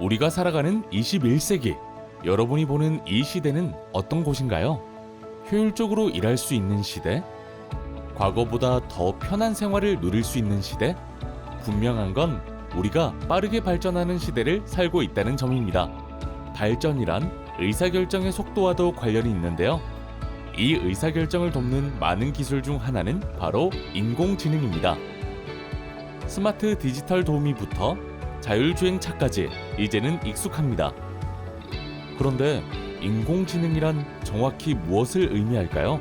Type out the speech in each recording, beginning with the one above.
우리가 살아가는 21세기, 여러분이 보는 이 시대는 어떤 곳인가요? 효율적으로 일할 수 있는 시대? 과거보다 더 편한 생활을 누릴 수 있는 시대? 분명한 건 우리가 빠르게 발전하는 시대를 살고 있다는 점입니다. 발전이란 의사결정의 속도와도 관련이 있는데요. 이 의사결정을 돕는 많은 기술 중 하나는 바로 인공지능입니다. 스마트 디지털 도우미부터 자율주행차까지 이제는 익숙합니다. 그런데 인공지능이란 정확히 무엇을 의미할까요?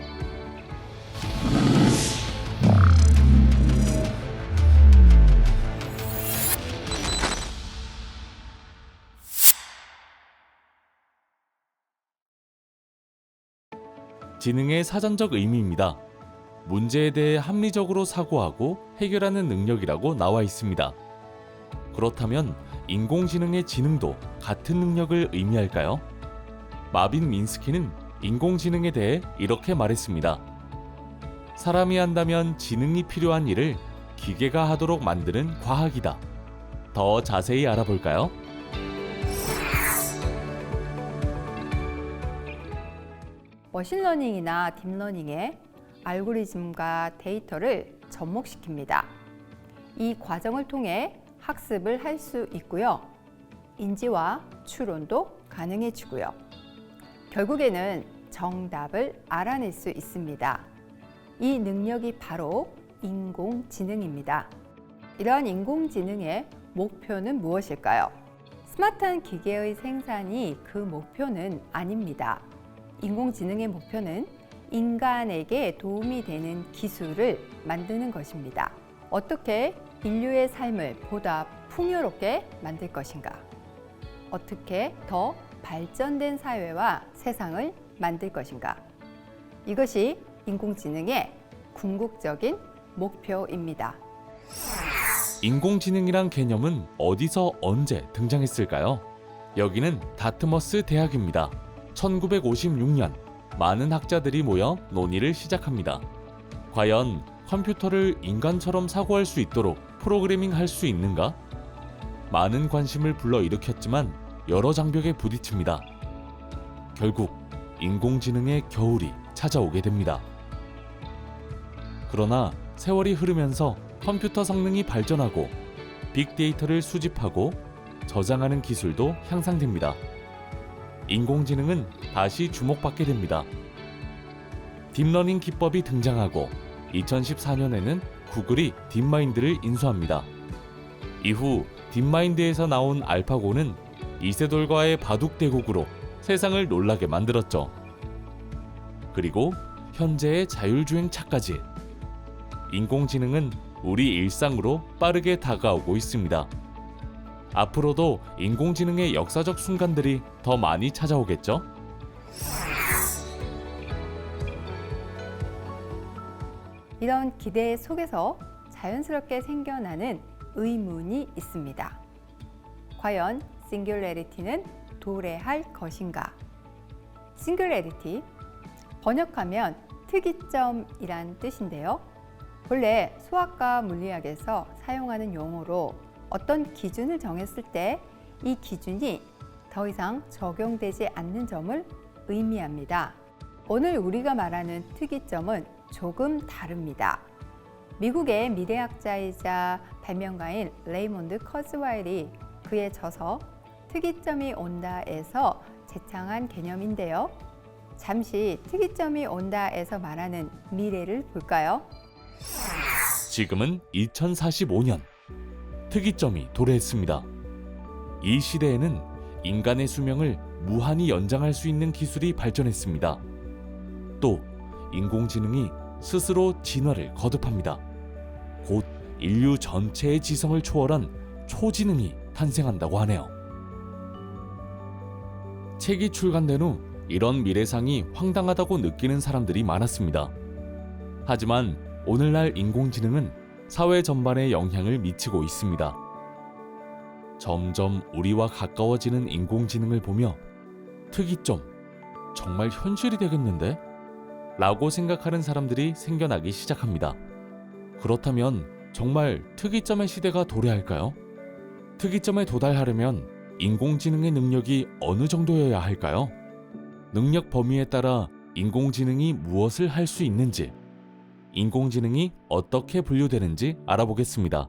지능의 사전적 의미입니다. 문제에 대해 합리적으로 사고하고 해결하는 능력이라고 나와 있습니다. 그렇다면 인공지능의 지능도 같은 능력을 의미할까요? 마빈 민스키는 인공지능에 대해 이렇게 말했습니다. 사람이 한다면 지능이 필요한 일을 기계가 하도록 만드는 과학이다. 더 자세히 알아볼까요? 머신러닝이나 딥러닝의 알고리즘과 데이터를 접목시킵니다. 이 과정을 통해 학습을 할 수 있고요. 인지와 추론도 가능해지고요. 결국에는 정답을 알아낼 수 있습니다. 이 능력이 바로 인공지능입니다. 이러한 인공지능의 목표는 무엇일까요? 스마트한 기계의 생산이 그 목표는 아닙니다. 인공지능의 목표는 인간에게 도움이 되는 기술을 만드는 것입니다. 어떻게 인류의 삶을 보다 풍요롭게 만들 것인가? 어떻게 더 발전된 사회와 세상을 만들 것인가? 이것이 인공지능의 궁극적인 목표입니다. 인공지능이란 개념은 어디서 언제 등장했을까요? 여기는 다트머스 대학입니다. 1956년 많은 학자들이 모여 논의를 시작합니다. 과연 컴퓨터를 인간처럼 사고할 수 있도록 프로그래밍 할 수 있는가? 많은 관심을 불러일으켰지만 여러 장벽에 부딪힙니다. 결국 인공지능의 겨울이 찾아오게 됩니다. 그러나 세월이 흐르면서 컴퓨터 성능이 발전하고 빅데이터를 수집하고 저장하는 기술도 향상됩니다. 인공지능은 다시 주목받게 됩니다. 딥러닝 기법이 등장하고 2014년에는 구글이 딥마인드를 인수합니다. 이후 딥마인드에서 나온 알파고는 이세돌과의 바둑대국으로 세상을 놀라게 만들었죠. 그리고 현재의 자율주행차까지. 인공지능은 우리 일상으로 빠르게 다가오고 있습니다. 앞으로도 인공지능의 역사적 순간들이 더 많이 찾아오겠죠? 이런 기대 속에서 자연스럽게 생겨나는 의문이 있습니다. 과연 싱귤레리티는 도래할 것인가? 싱귤레리티, 번역하면 특이점이란 뜻인데요. 본래 수학과 물리학에서 사용하는 용어로 어떤 기준을 정했을 때 이 기준이 더 이상 적용되지 않는 점을 의미합니다. 오늘 우리가 말하는 특이점은 조금 다릅니다. 미국의 미래학자이자 발명가인 레이몬드 커즈와일이 그의 저서 특이점이 온다에서 제창한 개념인데요. 잠시 특이점이 온다에서 말하는 미래를 볼까요? 지금은 2045년. 특이점이 도래했습니다. 이 시대에는 인간의 수명을 무한히 연장할 수 있는 기술이 발전했습니다. 또 인공지능이 스스로 진화를 거듭합니다. 곧 인류 전체의 지성을 초월한 초지능이 탄생한다고 하네요. 책이 출간된 후 이런 미래상이 황당하다고 느끼는 사람들이 많았습니다. 하지만 오늘날 인공지능은 사회 전반에 영향을 미치고 있습니다. 점점 우리와 가까워지는 인공지능을 보며 특이점, 정말 현실이 되겠는데? 라고 생각하는 사람들이 생겨나기 시작합니다. 그렇다면 정말 특이점의 시대가 도래할까요? 특이점에 도달하려면 인공지능의 능력이 어느 정도여야 할까요? 능력 범위에 따라 인공지능이 무엇을 할 수 있는지, 인공지능이 어떻게 분류되는지 알아보겠습니다.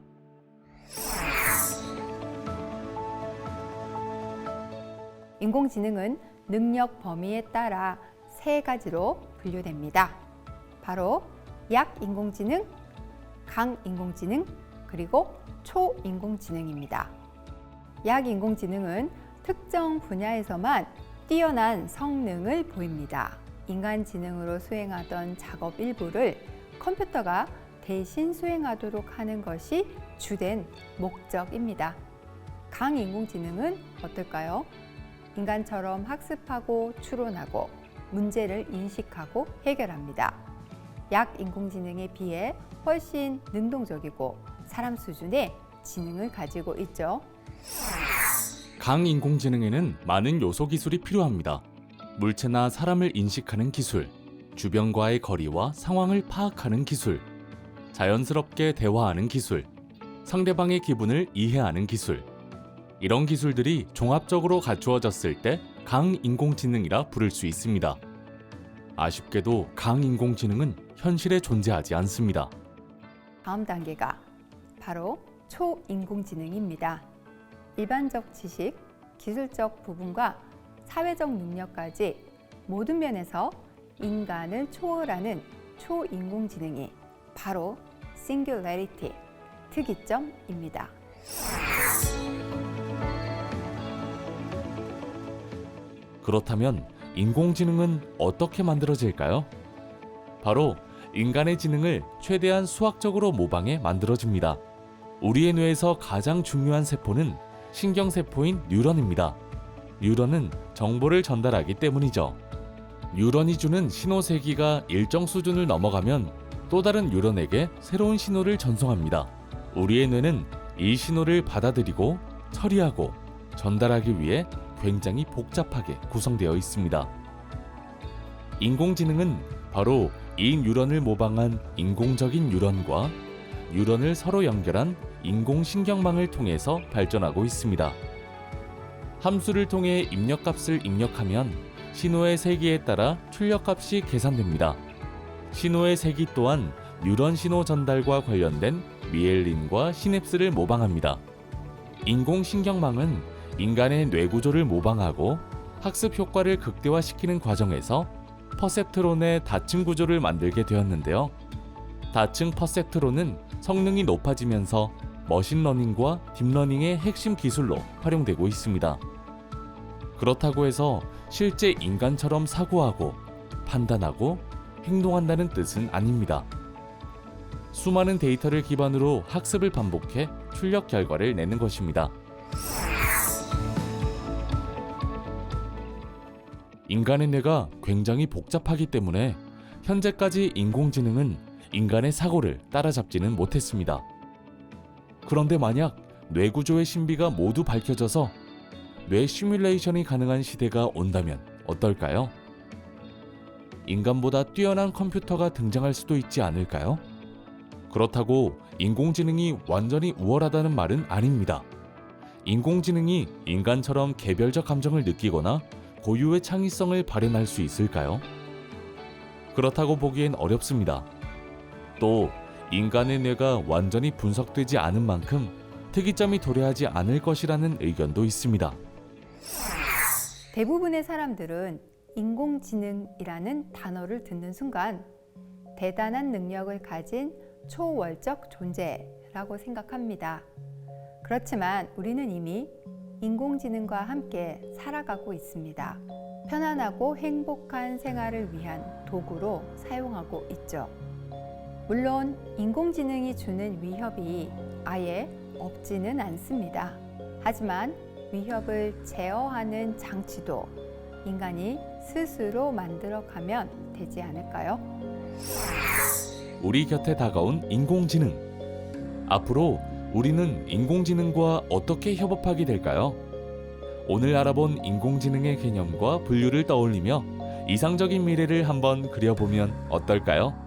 인공지능은 능력 범위에 따라 세 가지로 분류됩니다. 바로 약인공지능, 강인공지능, 그리고 초인공지능입니다. 약인공지능은 특정 분야에서만 뛰어난 성능을 보입니다. 인간 지능으로 수행하던 작업 일부를 컴퓨터가 대신 수행하도록 하는 것이 주된 목적입니다. 강인공지능은 어떨까요? 인간처럼 학습하고 추론하고 문제를 인식하고 해결합니다. 약인공지능에 비해 훨씬 능동적이고 사람 수준의 지능을 가지고 있죠. 강인공지능에는 많은 요소 기술이 필요합니다. 물체나 사람을 인식하는 기술, 주변과의 거리와 상황을 파악하는 기술, 자연스럽게 대화하는 기술, 상대방의 기분을 이해하는 기술. 이런 기술들이 종합적으로 갖추어졌을 때 강인공지능이라 부를 수 있습니다. 아쉽게도 강인공지능은 현실에 존재하지 않습니다. 다음 단계가 바로 초인공지능입니다. 일반적 지식, 기술적 부분과 사회적 능력까지 모든 면에서 인간을 초월하는 초인공지능이 바로 싱귤래리티, 특이점입니다. 그렇다면 인공지능은 어떻게 만들어질까요? 바로 인간의 지능을 최대한 수학적으로 모방해 만들어집니다. 우리의 뇌에서 가장 중요한 세포는 신경세포인 뉴런입니다. 뉴런은 정보를 전달하기 때문이죠. 뉴런이 주는 신호 세기가 일정 수준을 넘어가면 또 다른 뉴런에게 새로운 신호를 전송합니다. 우리의 뇌는 이 신호를 받아들이고 처리하고 전달하기 위해 굉장히 복잡하게 구성되어 있습니다. 인공지능은 바로 이 뉴런을 모방한 인공적인 뉴런과 뉴런을 서로 연결한 인공신경망을 통해서 발전하고 있습니다. 함수를 통해 입력값을 입력하면 신호의 세기에 따라 출력값이 계산됩니다. 신호의 세기 또한 뉴런 신호 전달과 관련된 미엘린과 시냅스를 모방합니다. 인공신경망은 인간의 뇌구조를 모방하고 학습 효과를 극대화시키는 과정에서 퍼셉트론의 다층 구조를 만들게 되었는데요. 다층 퍼셉트론은 성능이 높아지면서 머신러닝과 딥러닝의 핵심 기술로 활용되고 있습니다. 그렇다고 해서 실제 인간처럼 사고하고 판단하고 행동한다는 뜻은 아닙니다. 수많은 데이터를 기반으로 학습을 반복해 출력 결과를 내는 것입니다. 인간의 뇌가 굉장히 복잡하기 때문에 현재까지 인공지능은 인간의 사고를 따라잡지는 못했습니다. 그런데 만약 뇌구조의 신비가 모두 밝혀져서 뇌 시뮬레이션이 가능한 시대가 온다면 어떨까요? 인간보다 뛰어난 컴퓨터가 등장할 수도 있지 않을까요? 그렇다고 인공지능이 완전히 우월하다는 말은 아닙니다. 인공지능이 인간처럼 개별적 감정을 느끼거나 고유의 창의성을 발현할 수 있을까요? 그렇다고 보기엔 어렵습니다. 또 인간의 뇌가 완전히 분석되지 않은 만큼 특이점이 도래하지 않을 것이라는 의견도 있습니다. 대부분의 사람들은 인공지능이라는 단어를 듣는 순간 대단한 능력을 가진 초월적 존재라고 생각합니다. 그렇지만 우리는 이미 인공지능과 함께 살아가고 있습니다. 편안하고 행복한 생활을 위한 도구로 사용하고 있죠. 물론 인공지능이 주는 위협이 아예 없지는 않습니다. 하지만 위협을 제어하는 장치도 인간이 스스로 만들어가면 되지 않을까요? 우리 곁에 다가온 인공지능. 앞으로 우리는 인공지능과 어떻게 협업하게 될까요? 오늘 알아본 인공지능의 개념과 분류를 떠올리며 이상적인 미래를 한번 그려보면 어떨까요?